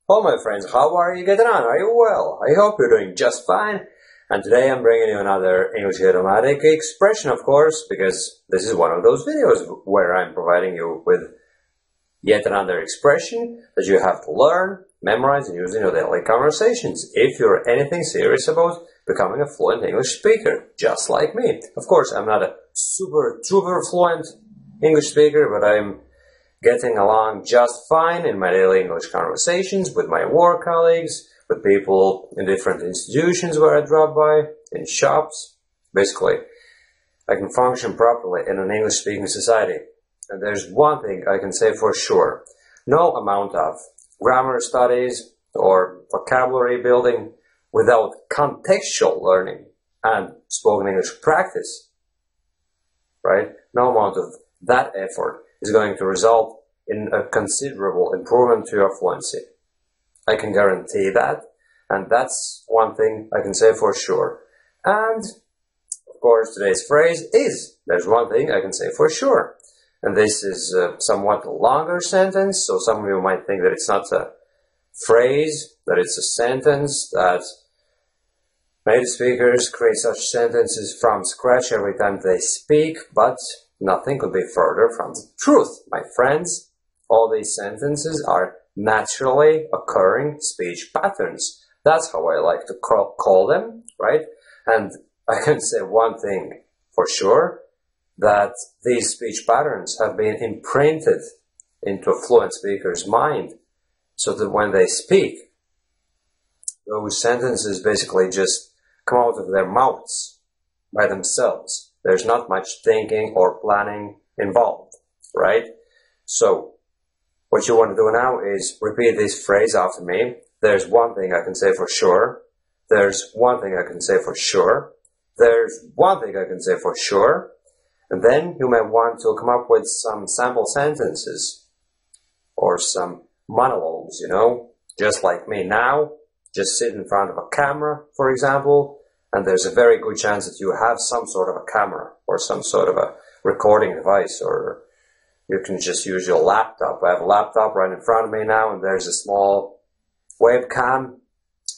Hello my friends, how are you getting on? Are you well? I hope you're doing just fine. And today I'm bringing you another English Idiomatic Expression, of course, because this is one of those videos where I'm providing you with yet another expression that you have to learn, memorize, and use in your daily conversations if you're anything serious about becoming a fluent English speaker, just like me. Of course, I'm not a super fluent English speaker, but I'm getting along just fine in my daily English conversations with my work colleagues, with people in different institutions where I drop by, in shops. Basically, I can function properly in an English-speaking society. And there's one thing I can say for sure. No amount of grammar studies or vocabulary building without contextual learning and spoken English practice, right? No amount of that effort is going to result in a considerable improvement to your fluency. I can guarantee that, and that's one thing I can say for sure. And, of course, today's phrase is, there's one thing I can say for sure. And this is a somewhat longer sentence, so some of you might think that it's not a phrase, that it's a sentence, that native speakers create such sentences from scratch every time they speak, but nothing could be further from the truth, my friends. All these sentences are naturally occurring speech patterns. That's how I like to call them, right? And I can say one thing for sure, that these speech patterns have been imprinted into a fluent speaker's mind, so that when they speak, those sentences basically just come out of their mouths by themselves. There's not much thinking or planning involved, right? So, what you want to do now is repeat this phrase after me. There's one thing I can say for sure. There's one thing I can say for sure. There's one thing I can say for sure. And then you may want to come up with some sample sentences or some monologues, just like me now. Just sit in front of a camera, for example, and there's a very good chance that you have some sort of a camera or some sort of a recording device, or you can just use your laptop. I have a laptop right in front of me now, and there's a small webcam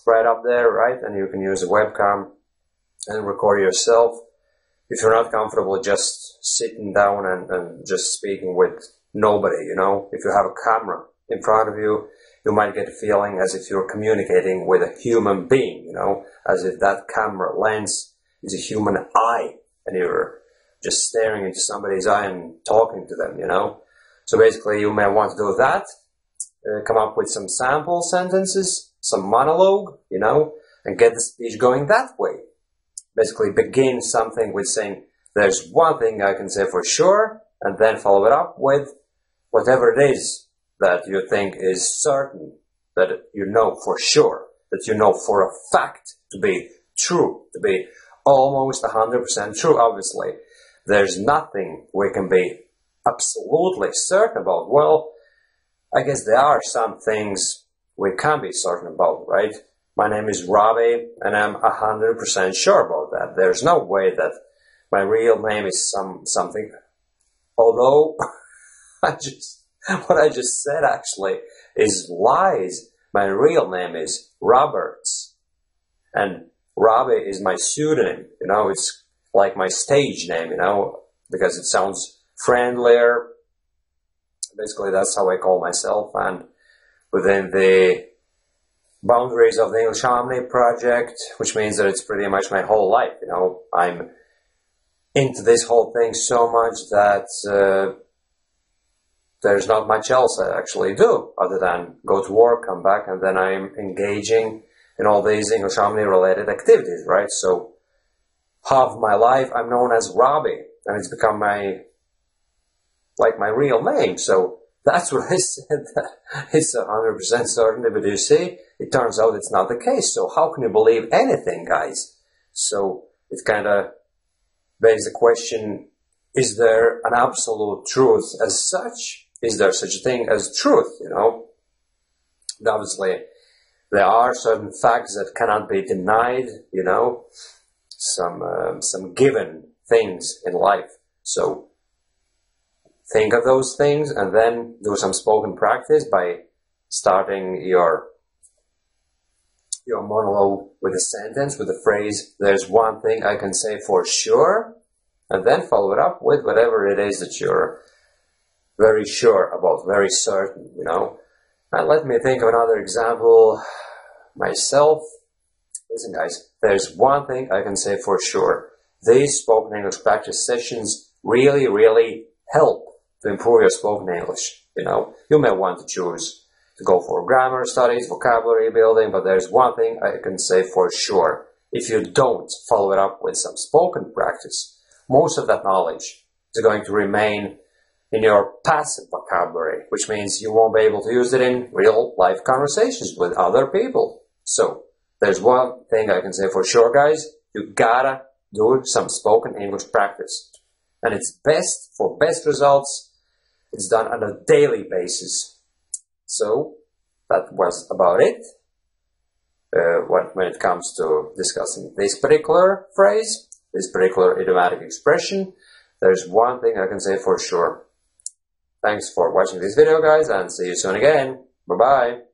right up there, right? And you can use a webcam and record yourself. If you're not comfortable just sitting down and just speaking with nobody, if you have a camera in front of you, you might get a feeling as if you're communicating with a human being, as if that camera lens is a human eye, and you're just staring into somebody's eye and talking to them, So basically, you may want to do that, come up with some sample sentences, some monologue, and get the speech going that way. Basically, begin something with saying, there's one thing I can say for sure, and then follow it up with whatever it is that you think is certain, that you know for sure, that you know for a fact to be true, to be almost 100% true, obviously. There's nothing we can be absolutely certain about. Well, I guess there are some things we can be certain about, right? My name is Robbie, and I'm 100% sure about that. There's no way that my real name is something. Although, what I just said actually is lies. My real name is Roberts, and Robbie is my pseudonym. It's like my stage name, because it sounds friendlier. Basically, that's how I call myself, and within the boundaries of the English Harmony project, which means that it's pretty much my whole life, I'm into this whole thing so much that there's not much else I actually do other than go to work, come back, and then I'm engaging in all these English Harmony related activities, right? So half of my life I'm known as Robbie, and it's become my real name. So that's what I said, that it's 100% certainty, but you see, it turns out it's not the case. So how can you believe anything, guys? So it kind of begs the question, is there an absolute truth as such? Is there such a thing as truth, Obviously, there are certain facts that cannot be denied, some given things in life. So think of those things and then do some spoken practice by starting your your monologue with a sentence, with a phrase, there's one thing I can say for sure, and then follow it up with whatever it is that you're very sure about, very certain, you know. And let me think of another example myself. Listen, guys, there's one thing I can say for sure. These spoken English practice sessions really, really help to improve your spoken English. You know, you may want to choose to go for grammar studies, vocabulary building, but there's one thing I can say for sure. If you don't follow it up with some spoken practice, most of that knowledge is going to remain in your passive vocabulary, which means you won't be able to use it in real life conversations with other people. So, there's one thing I can say for sure, guys. You gotta do some spoken English practice. And it's best, for best results, it's done on a daily basis. So, that was about it. When it comes to discussing this particular phrase, this particular idiomatic expression, there's one thing I can say for sure. Thanks for watching this video, guys, and see you soon again. Bye-bye.